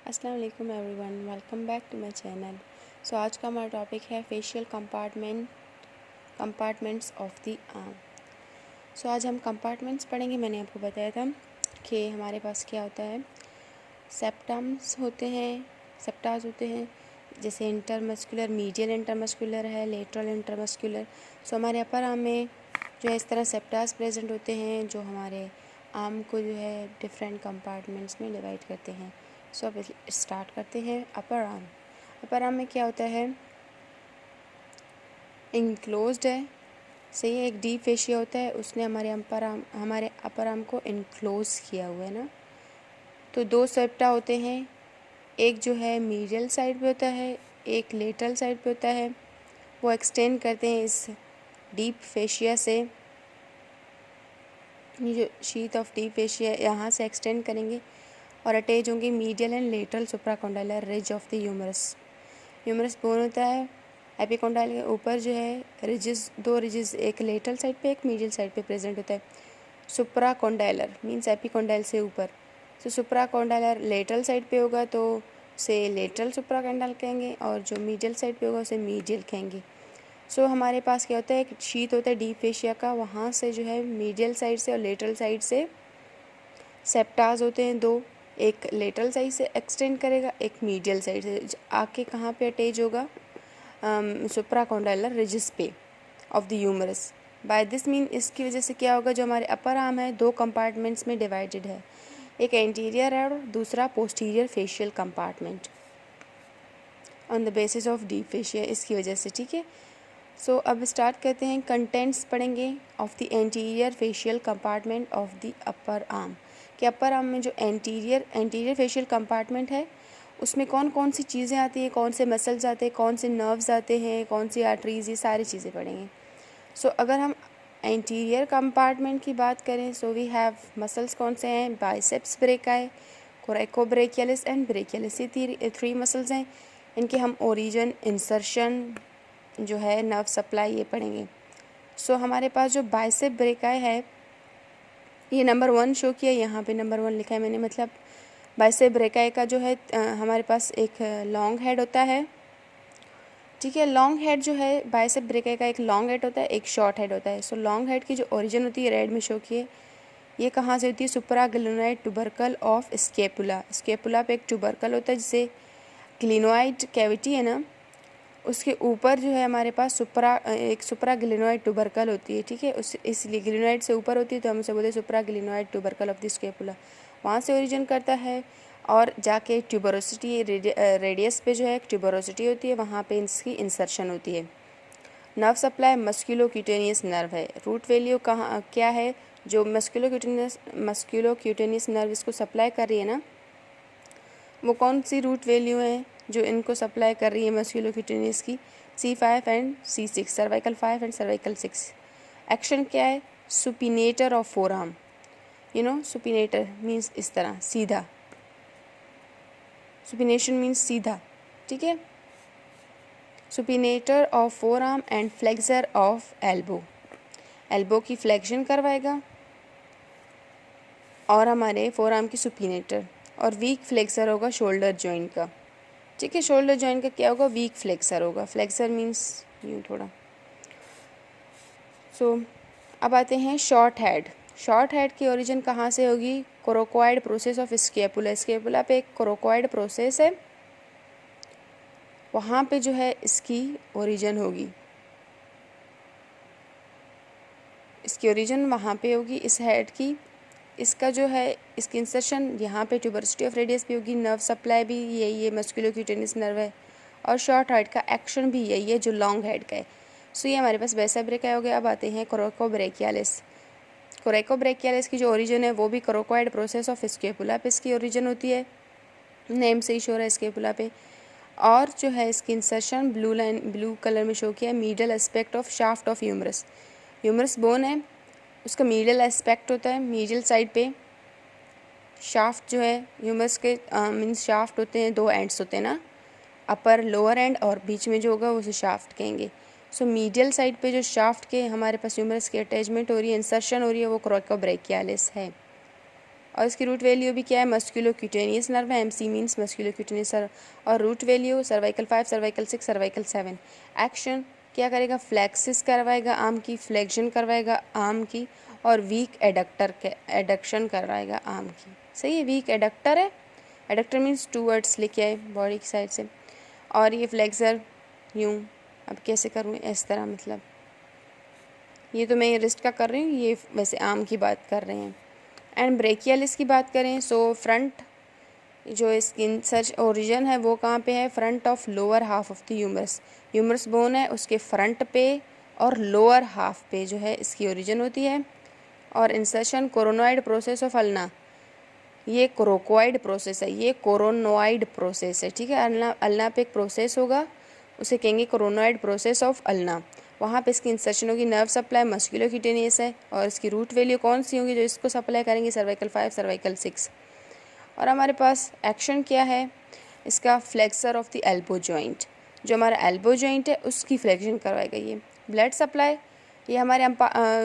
अस्सलाम वालेकुम everyone, welcome back to my channel. So आज का हमारा टॉपिक है fascial compartments of the arm. So आज हम कंपार्टमेंट्स पढ़ेंगे। मैंने आपको बताया था कि हमारे पास क्या होता है, सेप्टम्स होते हैं, सेप्टास होते हैं, जैसे इंटरमस्कुलर, मीडियल इंटरमस्कुलर है, लेटरल इंटरमस्कुलर। सो हमारे अपर आर्म में जो है इस तरह सेप्टास प्रेजेंट होते हैं जो हमारे आर्म को जो है डिफरेंट कंपार्टमेंट्स में डिवाइड करते हैं। सो अब स्टार्ट करते हैं। अपर आर्म, अपर आर्म में क्या होता है, इनक्लोज्ड है, सही है। एक डीप फेशिया होता है, उसने हमारे अपर आर्म को इनक्लोज किया हुआ है ना। तो दो सेप्टा होते हैं, एक जो है मीडियल साइड पे होता है, एक लेटरल साइड पे होता है। वो एक्सटेंड करते हैं इस डीप फेशिया से। ये जो शीथ ऑफ डीप फेशिया यहाँ से एक्सटेंड करेंगे और अटैच होंगे medial and lateral supracondylar ridge of the humerus. Humerus bone होता है, एपिकोंडाइल के ऊपर जो है रिजेस, दो रिजेस, एक लेटरल साइड पे एक मीडियल साइड पे प्रेजेंट होता है। सुप्राकोंडाइलर मीन्स एपिकोंडाइल से ऊपर। तो सुप्राकोंडाइलर लेटरल साइड पे होगा तो उसे लेटरल सुप्राकोंडाइल कहेंगे, और जो मीडियल साइड पे होगा उसे मीडियल कहेंगे। सो हमारे पास क्या होता है, एक शीथ होता है डीप फेशिया का, वहाँ से जो है मीडियल साइड से और लेटरल साइड से सेप्टास होते हैं दो, एक लेटरल साइड से एक्सटेंड करेगा, एक मीडियल साइड से आके कहाँ पे अटैच होगा, सुप्राकोंडाइलर रिजिस पे of the humerus. By this mean इसकी वजह से क्या होगा, जो हमारे अपर आर्म है दो कंपार्टमेंट्स में डिवाइडेड है, एक एंटीरियर है और दूसरा posterior facial compartment on the basis of deep fascia, इसकी वजह से, ठीक है। सो अब स्टार्ट करते हैं, कंटेंट्स पढ़ेंगे of the anterior facial compartment of the upper arm. कि अपर आर्म में जो एंटीरियर फेशियल कंपार्टमेंट है उसमें कौन कौन सी चीज़ें आती हैं, कौन से मसल्स आते हैं, कौन से नर्व्स आते हैं, कौन सी आर्टरीज, ये सारी चीज़ें पढ़ेंगे। सो अगर हम एंटीरियर कंपार्टमेंट की बात करें, सो वी हैव मसल्स कौन से हैं, बाइसेप्स ब्रेकाई, कोरेकोब्रेकियलिस एंड ब्रेकियलिस, ये थ्री मसल्स हैं। इनके हम ओरिजिन, इंसर्शन जो है, नर्व सप्लाई, ये पढ़ेंगे। सो हमारे पास जो बाइसेप ब्रेकाई है, ये नंबर 1 शो किया, यहाँ पे नंबर 1 लिखा है मैंने, मतलब बाइसेप ब्रेकाई का जो है हमारे पास एक लॉन्ग हेड होता है, ठीक है। लॉन्ग हेड जो है बाइसेप ब्रेकाई का, एक लॉन्ग हेड होता है, एक शॉर्ट हेड होता है। सो लॉन्ग हेड की जो ओरिजिन होती है रेड में शो किए, ये कहाँ से होती है, supraglenoid tubercle of scapula. Scapula पे एक ट्यूबरकल होता है जिसे ग्लिनोइड कैविटी है ना, उसके ऊपर जो है हमारे पास एक सुप्राग्लिनोइड ट्यूबरकल होती है, ठीक है। इसलिए ग्लिनोइड से ऊपर होती है तो हम उसे बोलते हैं supraglenoid tubercle of the scapula, वहाँ से ओरिजिन करता है। और जाके ट्यूबरोसिटी रेडियस पे जो है ट्यूबरोसिटी होती है, वहाँ पे इसकी इंसर्शन होती है। नर्व सप्लाई मस्कुलोक्यूटेनियस नर्व है। रूट वैल्यू कहाँ क्या है, जो मस्कुलोक्यूटेनियस नर्व इसको सप्लाई कर रही है ना, वो कौन सी रूट वैल्यू है जो इनको सप्लाई कर रही है मस्कुलोक्यूटेनियस की, C5 and C6, cervical 5 and cervical 6। Action क्या है, supinator of four arm, you know, supinator means इस तरह सीधा, सुपिनेशन मीन्स सीधा, ठीक है। Supinator of four arm and flexor of elbow, elbow की फ्लेक्शन करवाएगा और हमारे फोर आर्म की सुपिनेटर, और वीक फ्लेक्सर होगा शोल्डर जॉइंट का, ठीक है। शोल्डर जॉइंट का क्या होगा, वीक फ्लेक्सर होगा। फ्लेक्सर मीन्स यूँ थोड़ा। सो अब आते हैं शॉर्ट हेड। शॉर्ट हेड की ओरिजिन कहाँ से होगी, कोरोकोइड प्रोसेस ऑफ स्केपुला। स्केपुला पे एक कोरोकोइड प्रोसेस है, वहाँ पे जो है इसकी ओरिजिन होगी, इसकी ओरिजिन वहाँ पे होगी इस हेड की। इसका जो है, इसकी इंसर्शन यहाँ पे ट्यूबरोसिटी ऑफ रेडियस पे होगी। नर्व सप्लाई भी यही है, मस्कुलोक्यूटेनियस नर्व है, और शॉर्ट हेड का एक्शन भी यही है जो लॉन्ग हेड का है। सो ये हमारे पास बाइसेप ब्रेकाई हो गया। अब आते हैं कोरेकोब्रेकियालिस। कोरेकोब्रेकियालिस की जो ओरिजिन है वो भी कोरोकोइड प्रोसेस ऑफ स्केपुला पे इसकी ओरिजिन होती है, नेम से ही शो है स्केपुला पे। और जो है इसकी इंसर्शन ब्लू कलर में शो किया है, medial aspect of shaft of humerus. Humerus bone है, उसका मीडियल एस्पेक्ट होता है, मीडियल साइड पे शाफ्ट जो है ह्यूमरस के मीन्स शाफ्ट होते हैं, दो एंड्स होते हैं ना, अपर लोअर एंड, और बीच में जो होगा उसे शाफ्ट कहेंगे। सो मीडियल साइड पे जो शाफ्ट के हमारे पास ह्यूमरस की अटैचमेंट हो रही है, इंसर्शन हो रही है, वो कोरेकोब्रेकियालिस है। और इसकी रूट वैल्यू भी क्या है, मस्कुलोक्यूटेनियस नर्व है, MC मीन्स मस्कुलोक्यूटेनियस नर्व, और root value cervical 5, cervical 6, cervical 7। Action क्या करेगा, फ्लेक्सिस करवाएगा आर्म की, फ्लेक्शन करवाएगा आर्म की, और वीक एडक्टर के एडक्शन करवाएगा आर्म की। सही है, वीक एडक्टर है, एडक्टर मीन्स टूवर्ड्स लेके आए बॉडी की साइड से, और ये फ्लेक्सर यूँ, अब कैसे करूँ इस तरह, मतलब ये तो मैं ये रिस्ट का कर रही हूँ, ये वैसे आर्म की बात कर रहे हैं। एंड ब्रेकियलिस की बात करें, सो फ्रंट जो स्किन सर्च ओरिजिन है वो कहाँ पे है, front of lower half of the humerus. Humerus bone है उसके फ्रंट पे और लोअर हाफ पे जो है इसकी ओरिजिन होती है। और insertion coronoid process of ulna, ये कोरोकोइड प्रोसेस है, ये कोरोनोइड प्रोसेस है, ठीक है। अल्ना पे एक प्रोसेस होगा, उसे कहेंगे कोरोनोइड प्रोसेस ऑफ अल्ना, वहाँ पे इसकी इंसर्शन होगी। नर्व सप्लाई मस्कुलोक्यूटेनियस है, और इसकी रूट वैल्यू कौन सी होगी जो इसको सप्लाई करेंगे, सर्वाइकल 5, सर्वाइकल 6। और हमारे पास एक्शन क्या है इसका, flexor of the elbow joint, जो हमारा एल्बो जॉइंट है उसकी फ्लेक्शन करवाएगा ये। ब्लड सप्लाई, ये हमारे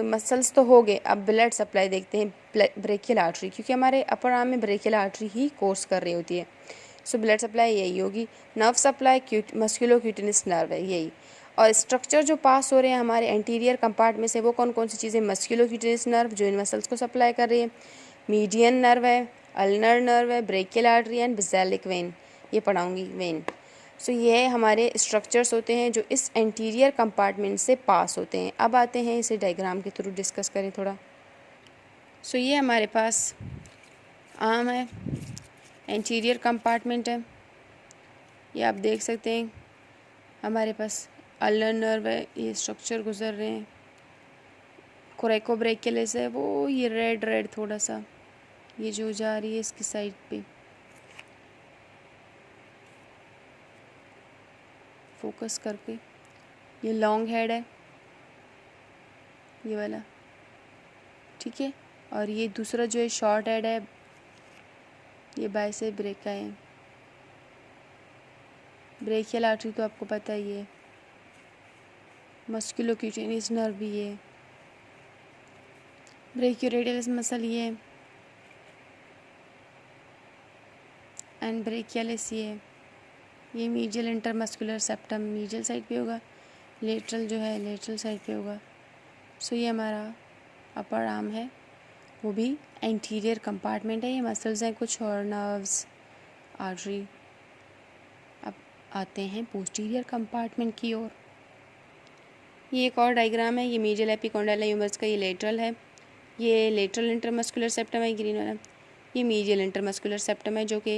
मसल्स तो हो गए, अब ब्लड सप्लाई देखते हैं ब्रेकियल आर्टरी, क्योंकि हमारे अपर आर्म में ब्रेकियल आर्टरी ही कोर्स कर रही होती है। सो ब्लड सप्लाई यही होगी। नर्व सप्लाई मस्कुलोक्यूटेनियस नर्व है यही। और स्ट्रक्चर जो पास हो रहे हैं हमारे एंटीरियर कंपार्टमेंट से, वो कौन कौन सी चीज़ें, मस्कुलोक्यूटेनियस नर्व जो इन मसल्स को सप्लाई कर रही है, मीडियन नर्व है, अल्नर नर्व है, brachial artery and basilic vein, ये पढ़ाऊंगी वेन। सो ये हमारे स्ट्रक्चर्स होते हैं जो इस एंटीरियर कंपार्टमेंट से पास होते हैं। अब आते हैं इसे डायग्राम के थ्रू डिस्कस करें थोड़ा। सो ये हमारे पास आर्म है, एंटीरियर कंपार्टमेंट है, ये आप देख सकते हैं। हमारे पास अल्नर नर्व है, ये स्ट्रक्चर गुजर रहे हैं। कोरेकोब्रेकियलिस है, वो ये रेड रेड थोड़ा सा ये जो जा रही है इसकी साइड पे, फोकस करके, ये लॉन्ग हेड है ये वाला, ठीक है। और ये दूसरा जो है शॉर्ट हेड है, ये बाइसेप ब्रेका है। ब्रेकियल आर्टरी तो आपको पता ही है, मस्कुलोक्यूटेनियस नर्व भी है, ब्रेकियोरेडियलिस मसल ये है, एंड ब्रेकियलिस ये medial intermuscular septum medial side पे होगा, लेटरल जो है लेटरल साइड पे होगा। सो ये हमारा अपर आर्म है, वो भी एंटीरियर कंपार्टमेंट है, ये मसल्स हैं कुछ और नर्व्स, आर्टरी। अब आते हैं पोस्टीरियर कंपार्टमेंट की ओर। ये एक और डायग्राम है, ये मीडियल एपिकोंडाइलर ह्यूमरस का ये लेटरल है, ये लेटरल इंटरमस्कुलर सेप्टम है ग्रीन वाला, ये मीडियल इंटरमस्कुलर सेप्टम है, जो कि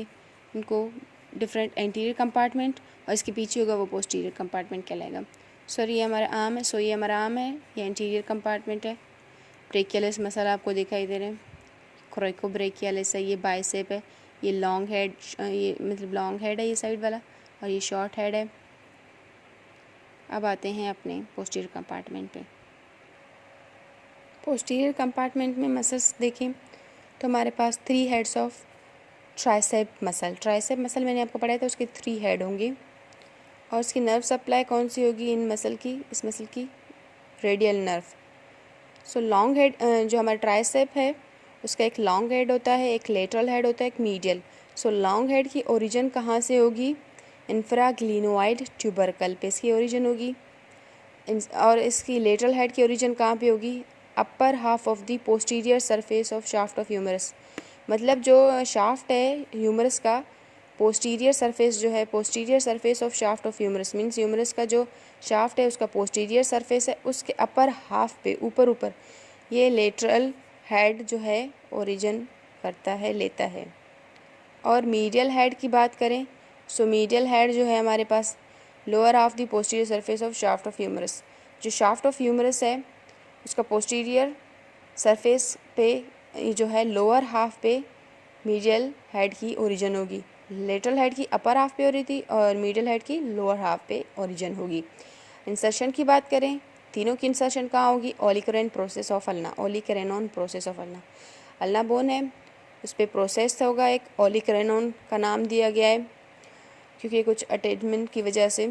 इनको डिफरेंट एंटीरियर कंपार्टमेंट, और इसके पीछे होगा वो पोस्टीरियर कंपार्टमेंट कहलाएगा। सॉरी ये हमारा आर्म है, ये हमारा आर्म है, ये एंटीरियर कंपार्टमेंट है। ब्रेकियलिस मसल आपको दिखाई दे रहे हैं, कोरेकोब्रेकियलिस है, ये बाइसेप है, ये लॉन्ग हेड, ये मतलब लॉन्ग हेड है ये साइड वाला, और ये शॉर्ट हेड है। अब आते हैं अपने पोस्टीरियर कंपार्टमेंट पे। पोस्टीरियर कंपार्टमेंट में मसल्स देखें तो हमारे पास 3 heads of tricep muscle. Tricep muscle मैंने आपको पढ़ाया था, उसके 3 हेड होंगे, और उसकी नर्व सप्लाई कौन सी होगी इन मसल की, इस मसल की radial nerve. So long head जो हमारा ट्राइसेप है उसका एक लॉन्ग हेड होता है, एक लेटरल हेड होता है, एक मीडियल। सो लॉन्ग हेड की ओरिजिन कहाँ से होगी, इंफ्राग्लिनोइड ट्यूबरकल पे इसकी ओरिजिन होगी, और इसकी लेटरल हेड की ओरिजिन कहाँ पे होगी, upper half of the posterior surface of shaft of humerus. मतलब जो शाफ्ट है ह्यूमरस का, पोस्टीरियर सरफेस जो है, posterior surface of shaft of humerus means humerus का जो शाफ्ट है उसका पोस्टीरियर सरफेस है, उसके अपर हाफ पे ऊपर ये लेटरल हेड जो है ओरिजिन करता है, लेता है। और मीडियल हेड की बात करें, सो मीडियल हेड जो है हमारे पास lower half the posterior surface of shaft of humerus. जो शाफ्ट ऑफ ह्यूमरस है उसका पोस्टीरियर सरफेस पे जो है लोअर हाफ पे मीडियल हेड की ओरिजिन होगी, लेटरल हेड की अपर हाफ पे हो रही थी, और मीडियल हेड की लोअर हाफ पे ओरिजिन होगी। इंसर्शन की बात करें, तीनों की इंसर्शन कहाँ होगी, olecranon process of ulna, olecranon process of ulna. Ulna bone है उस पर प्रोसेस होगा एक, ओलिकरेनोन का नाम दिया गया है क्योंकि कुछ अटैचमेंट की वजह से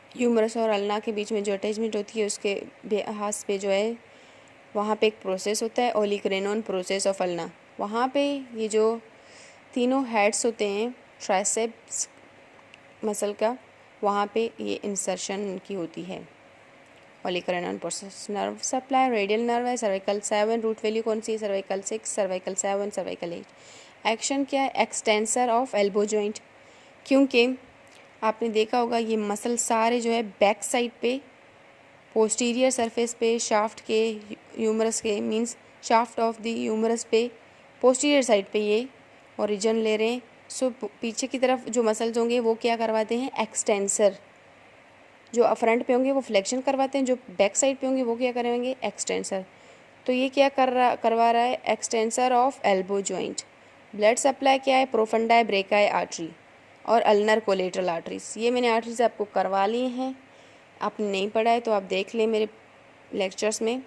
ह्यूमरस और अल्ना के बीच में जो अटैचमेंट होती है उसके हाथ पे जो है वहाँ पे एक प्रोसेस होता है, ओलिकरेनोन प्रोसेस ऑफ अल्ना। वहाँ पे ये जो तीनों हेड्स होते हैं ट्राइसेप्स मसल का, वहाँ पे ये इंसर्शन की होती है। Olecranon process. Nerve supply radial nerve है, सर्वाइकल 7, रूट वैल्यू कौन सी है, सर्वाइकल 6, सर्वाइकल 7, सर्वाइकल 8। एक्शन क्या है, एक्सटेंसर ऑफ एल्बो जॉइंट, क्योंकि आपने देखा होगा ये मसल सारे जो है बैक साइड पे पोस्टीरियर सरफेस पे शाफ्ट के ह्यूमरस के means shaft of the humerus पे पोस्टीरियर साइड पे ये ओरिजिन ले रहे हैं। सो पीछे की तरफ जो मसल्स होंगे वो क्या करवाते हैं, एक्सटेंसर। जो फ्रंट पे होंगे वो फ्लेक्शन करवाते हैं, जो बैक साइड पे होंगे वो क्या करेंगे, एक्सटेंसर। तो ये क्या करवा रहा है, extensor of elbow joint. Blood supply क्या है, प्रोफंडाई ब्रेकाई आर्टरी और अल्नर कोलेटरल आर्टरीज। ये मैंने आर्टरीज आपको करवा लिए हैं, आपने नहीं पढ़ा है तो आप देख लें मेरे लेक्चर्स में।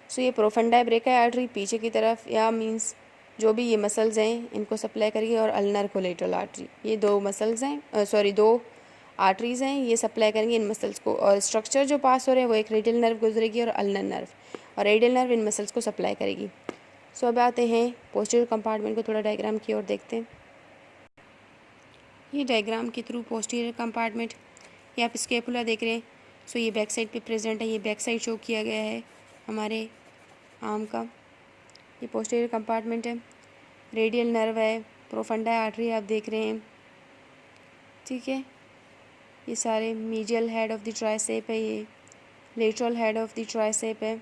सो ये प्रोफंडाई ब्रेकाई आर्टरी पीछे की तरफ या मींस जो भी ये मसल्स हैं इनको सप्लाई करेगी, और अल्नर कोलेटरल आर्टरी, ये दो मसल्स हैं दो आर्टरीज़ हैं, ये सप्लाई करेंगे इन मसल्स को। और स्ट्रक्चर जो पास हो रहे हैं वो एक रेडियल नर्व गुजरेगी और अल्नर नर्व, और रेडियल नर्व इन मसल्स को सप्लाई करेगी। सो अब आते हैं पोस्टीरियर कंपार्टमेंट को थोड़ा डायग्राम की ओर देखते हैं। ये डायग्राम के थ्रू पोस्टीरियर कंपार्टमेंट, ये आप स्केपुला देख रहे हैं। सो ये बैक साइड पे प्रेजेंट है, ये बैक साइड शो किया गया है हमारे आर्म का। ये पोस्टीरियर कंपार्टमेंट है, रेडियल नर्व है, प्रोफंडाई आर्टरी आप देख रहे हैं, ठीक है। ये सारे medial head of the tricep है, ये lateral head of the tricep है,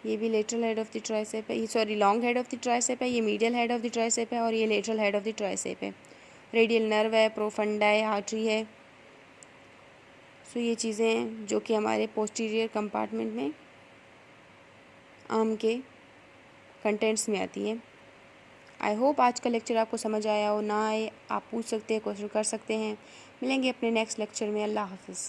ये भी lateral head of the tricep है, ये sorry long head of the tricep है, ये medial head of the tricep है, और ये lateral head of the tricep है। रेडियल नर्व है, प्रोफंडाई आर्टरी है। सो ये चीज़ें हैं जो कि हमारे पोस्टीरियर कंपार्टमेंट में आर्म के कंटेंट्स में आती है। आई होप आज का लेक्चर आपको समझ आया हो, ना आए आप पूछ सकते हैं, क्वेश्चन कर सकते हैं। मिलेंगे अपने नेक्स्ट लेक्चर में। अल्लाह हाफिज़।